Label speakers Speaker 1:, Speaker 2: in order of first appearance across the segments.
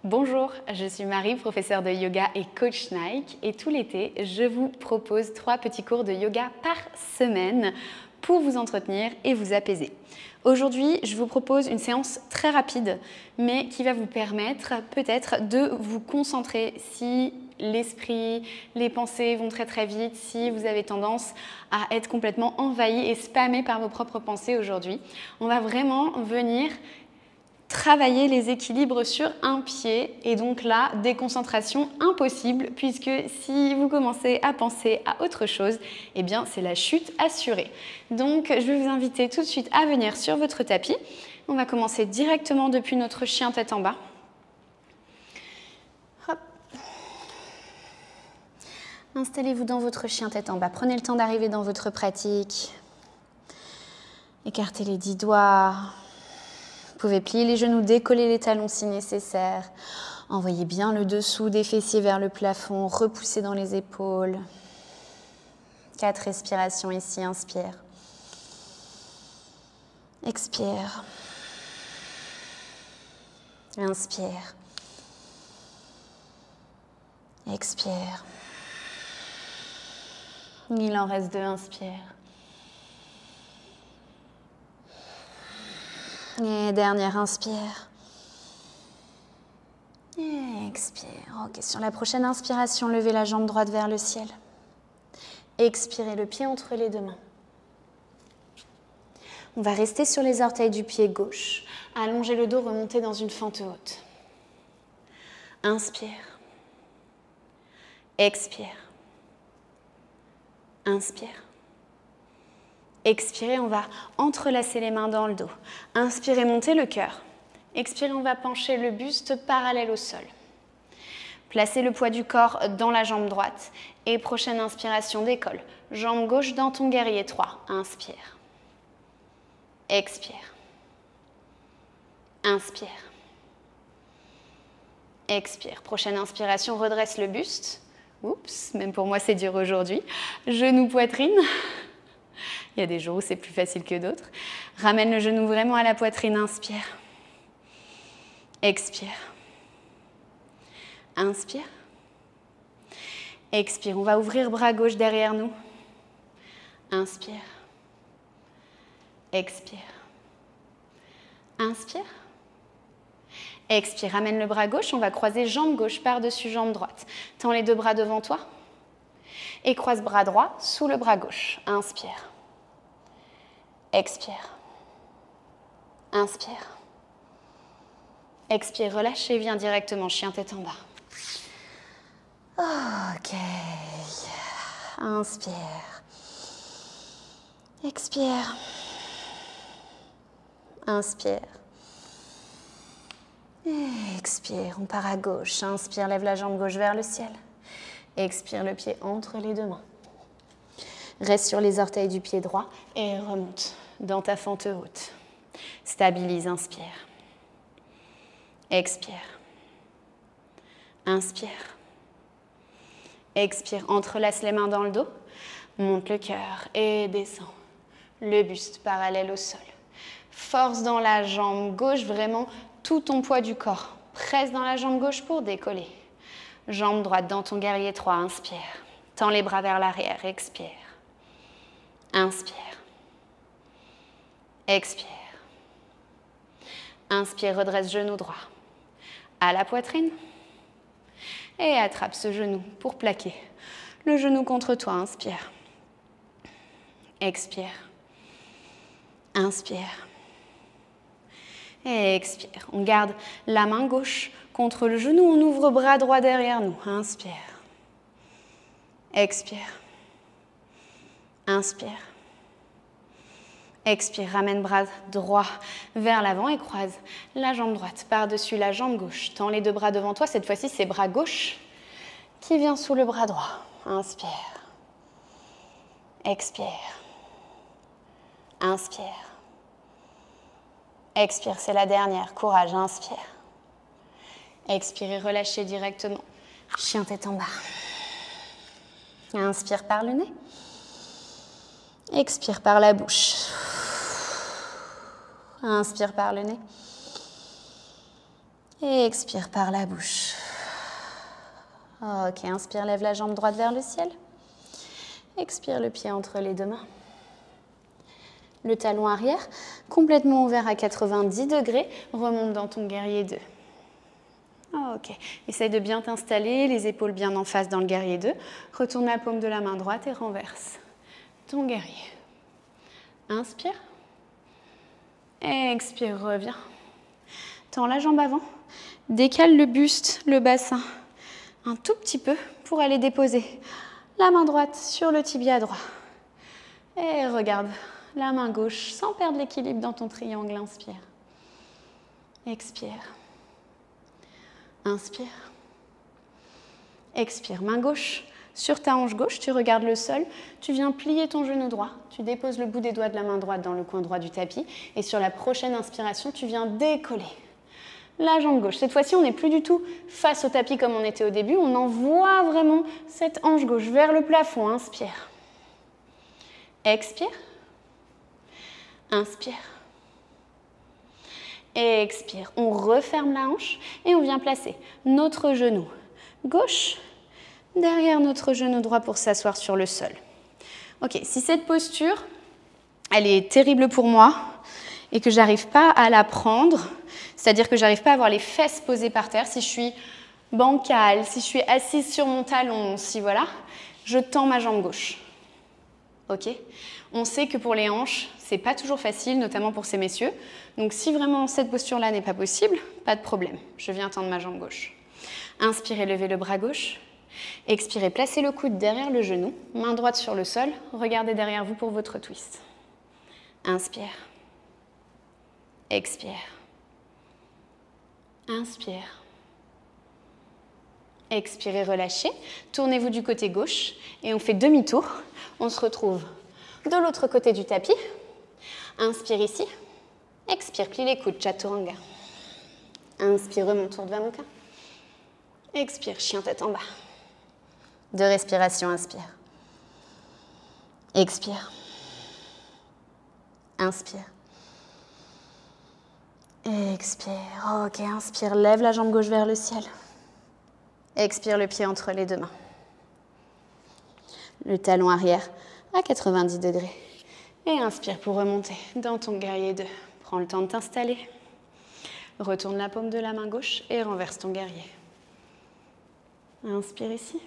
Speaker 1: Bonjour, je suis Marie, professeure de yoga et coach Nike, et tout l'été, je vous propose 3 petits cours de yoga par semaine pour vous entretenir et vous apaiser. Aujourd'hui, je vous propose une séance très rapide, mais qui va vous permettre peut-être de vous concentrer si l'esprit, les pensées vont très très vite, si vous avez tendance à être complètement envahi et spammé par vos propres pensées aujourd'hui. On va vraiment venir travailler les équilibres sur un pied et donc là, déconcentration impossible puisque si vous commencez à penser à autre chose, eh bien c'est la chute assurée. Donc je vais vous inviter tout de suite à venir sur votre tapis. On va commencer directement depuis notre chien tête en bas. Hop. Installez-vous dans votre chien tête en bas. Prenez le temps d'arriver dans votre pratique. Écartez les 10 doigts. Vous pouvez plier les genoux, décoller les talons si nécessaire. Envoyez bien le dessous des fessiers vers le plafond, repoussez dans les épaules. 4 respirations ici, inspire. Expire. Inspire. Expire. Il en reste 2, inspire. Et dernière, inspire. Et expire. Ok, sur la prochaine inspiration, levez la jambe droite vers le ciel. Expirez le pied entre les 2 mains. On va rester sur les orteils du pied gauche. Allongez le dos, remontez dans une fente haute. Inspire. Expire. Inspire. Expirez, on va entrelacer les mains dans le dos. Inspirez, montez le cœur. Expirez, on va pencher le buste parallèle au sol. Placez le poids du corps dans la jambe droite. Et prochaine inspiration, décolle. Jambe gauche dans ton guerrier 3. Inspire. Expire. Inspire. Expire. Prochaine inspiration, redresse le buste. Oups, même pour moi c'est dur aujourd'hui. Genou, poitrine. Il y a des jours où c'est plus facile que d'autres. Ramène le genou vraiment à la poitrine, inspire. Expire. Inspire. Expire. On va ouvrir bras gauche derrière nous. Inspire. Expire. Inspire. Expire. Ramène le bras gauche. On va croiser jambe gauche par-dessus jambe droite. Tends les 2 bras devant toi. Et croise bras droit sous le bras gauche. Inspire. Expire. Inspire. Expire, relâche et viens directement chien tête en bas. Ok. Inspire. Expire. Inspire. Expire, on part à gauche. Inspire, lève la jambe gauche vers le ciel. Expire, le pied entre les 2 mains. Reste sur les orteils du pied droit et remonte dans ta fente haute. Stabilise, inspire. Expire. Inspire. Expire, entrelace les mains dans le dos. Monte le cœur et descend. Le buste parallèle au sol. Force dans la jambe gauche, vraiment tout ton poids du corps. Presse dans la jambe gauche pour décoller. Jambe droite dans ton guerrier 3, inspire. Tends les bras vers l'arrière, expire. Inspire. Expire. Inspire, redresse genou droit. À la poitrine. Et attrape ce genou pour plaquer le genou contre toi. Inspire. Expire. Inspire. Et expire. On garde la main gauche contre le genou. On ouvre bras droit derrière nous. Inspire. Expire. Inspire. Expire, ramène bras droit vers l'avant et croise la jambe droite par-dessus la jambe gauche. Tends les 2 bras devant toi. Cette fois-ci, c'est bras gauche qui vient sous le bras droit. Inspire. Expire. Inspire. Expire, c'est la dernière. Courage, inspire. Expire et relâchez directement. Chien tête en bas. Inspire par le nez. Expire par la bouche. Inspire par le nez. Et expire par la bouche. Ok, inspire, lève la jambe droite vers le ciel. Expire le pied entre les deux mains. Le talon arrière, complètement ouvert à 90 degrés, remonte dans ton guerrier 2. Ok, essaye de bien t'installer, les épaules bien en face dans le guerrier 2. Retourne la paume de la main droite et renverse ton guerrier. Inspire. Expire, reviens. Tends la jambe avant. Décale le buste, le bassin, un tout petit peu pour aller déposer la main droite sur le tibia droit. Et regarde la main gauche sans perdre l'équilibre dans ton triangle. Inspire. Expire. Inspire. Expire. Main gauche sur ta hanche gauche, tu regardes le sol, tu viens plier ton genou droit, tu déposes le bout des doigts de la main droite dans le coin droit du tapis et sur la prochaine inspiration, tu viens décoller la jambe gauche. Cette fois-ci, on n'est plus du tout face au tapis comme on était au début, on envoie vraiment cette hanche gauche vers le plafond. Inspire. Expire. Inspire. Et expire. On referme la hanche et on vient placer notre genou gauche derrière notre genou droit pour s'asseoir sur le sol. Ok, si cette posture, elle est terrible pour moi et que j'arrive pas à la prendre, c'est-à-dire que j'arrive pas à avoir les fesses posées par terre, si je suis bancale, si je suis assise sur mon talon, si voilà, je tends ma jambe gauche. Ok ? On sait que pour les hanches, c'est pas toujours facile, notamment pour ces messieurs. Donc si vraiment cette posture-là n'est pas possible, pas de problème. Je viens tendre ma jambe gauche. Inspirez, levez le bras gauche. Expirez, placez le coude derrière le genou, main droite sur le sol, regardez derrière vous pour votre twist. Inspire. Expire. Inspire. Expirez, relâchez. Tournez-vous du côté gauche et on fait demi-tour. On se retrouve de l'autre côté du tapis. Inspire ici. Expire, plie les coudes, chaturanga. Inspire, remonte, Urdhva Mukha. Expire, chien tête en bas. 2 respirations, inspire. Expire. Inspire. Expire. Ok, inspire, lève la jambe gauche vers le ciel. Expire le pied entre les deux mains. Le talon arrière à 90 degrés. Et inspire pour remonter dans ton guerrier 2. Prends le temps de t'installer. Retourne la paume de la main gauche et renverse ton guerrier. Inspire ici.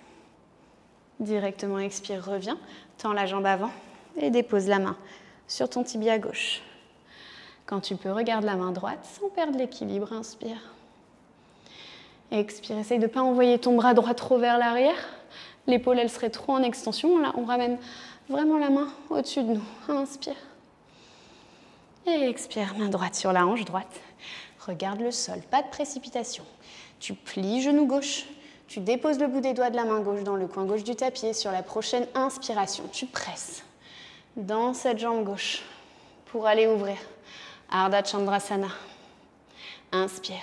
Speaker 1: Directement expire, reviens. Tends la jambe avant et dépose la main sur ton tibia gauche. Quand tu peux, regarde la main droite sans perdre l'équilibre. Inspire. Expire. Essaye de ne pas envoyer ton bras droit trop vers l'arrière. L'épaule, elle serait trop en extension. Là, on ramène vraiment la main au-dessus de nous. Inspire. Et expire. Main droite sur la hanche droite. Regarde le sol. Pas de précipitation. Tu plies genou gauche. Tu déposes le bout des doigts de la main gauche dans le coin gauche du tapis et sur la prochaine inspiration, tu presses dans cette jambe gauche pour aller ouvrir Ardha Chandrasana. Inspire.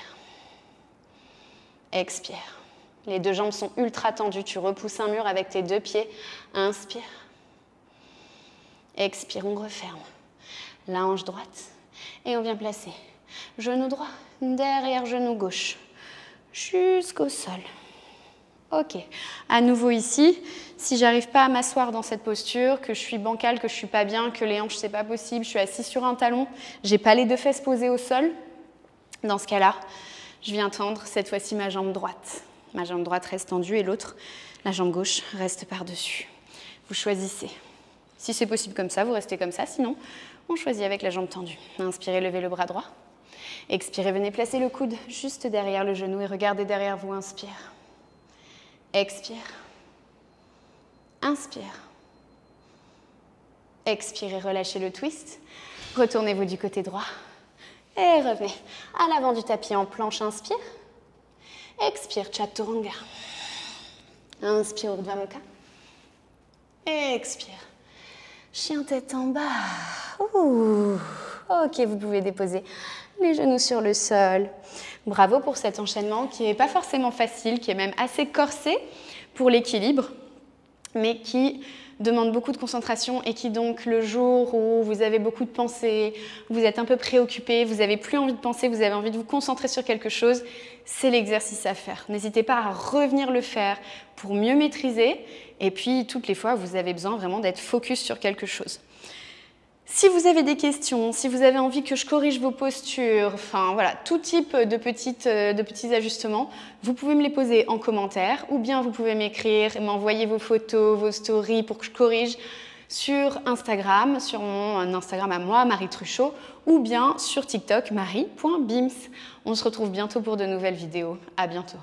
Speaker 1: Expire. Les deux jambes sont ultra tendues. Tu repousses un mur avec tes deux pieds. Inspire. Expire, on referme. La hanche droite. Et on vient placer genou droit derrière genou gauche jusqu'au sol. Ok, à nouveau ici, si j'arrive pas à m'asseoir dans cette posture, que je suis bancale, que je suis pas bien, que les hanches c'est pas possible, je suis assise sur un talon, j'ai pas les deux fesses posées au sol, dans ce cas-là, je viens tendre cette fois-ci ma jambe droite. Ma jambe droite reste tendue et l'autre, la jambe gauche, reste par-dessus. Vous choisissez. Si c'est possible comme ça, vous restez comme ça, sinon on choisit avec la jambe tendue. Inspirez, levez le bras droit. Expirez, venez placer le coude juste derrière le genou et regardez derrière vous, inspire. Expire. Inspire. Expirez, relâchez le twist. Retournez-vous du côté droit. Et revenez à l'avant du tapis en planche. Inspire. Expire, chaturanga. Inspire, Urdhva Mukha. Expire. Chien tête en bas. Ouh. Ok, vous pouvez déposer les genoux sur le sol. Bravo pour cet enchaînement qui n'est pas forcément facile, qui est même assez corsé pour l'équilibre, mais qui demande beaucoup de concentration et qui donc le jour où vous avez beaucoup de pensées, vous êtes un peu préoccupé, vous n'avez plus envie de penser, vous avez envie de vous concentrer sur quelque chose, c'est l'exercice à faire. N'hésitez pas à revenir le faire pour mieux maîtriser et puis toutes les fois vous avez besoin vraiment d'être focus sur quelque chose. Si vous avez des questions, si vous avez envie que je corrige vos postures, enfin voilà, tout type de petits ajustements, vous pouvez me les poser en commentaire ou bien vous pouvez m'écrire et m'envoyer vos photos, vos stories pour que je corrige sur Instagram, sur mon Instagram à moi, Marie Truchot, ou bien sur TikTok, marie.bims. On se retrouve bientôt pour de nouvelles vidéos. À bientôt.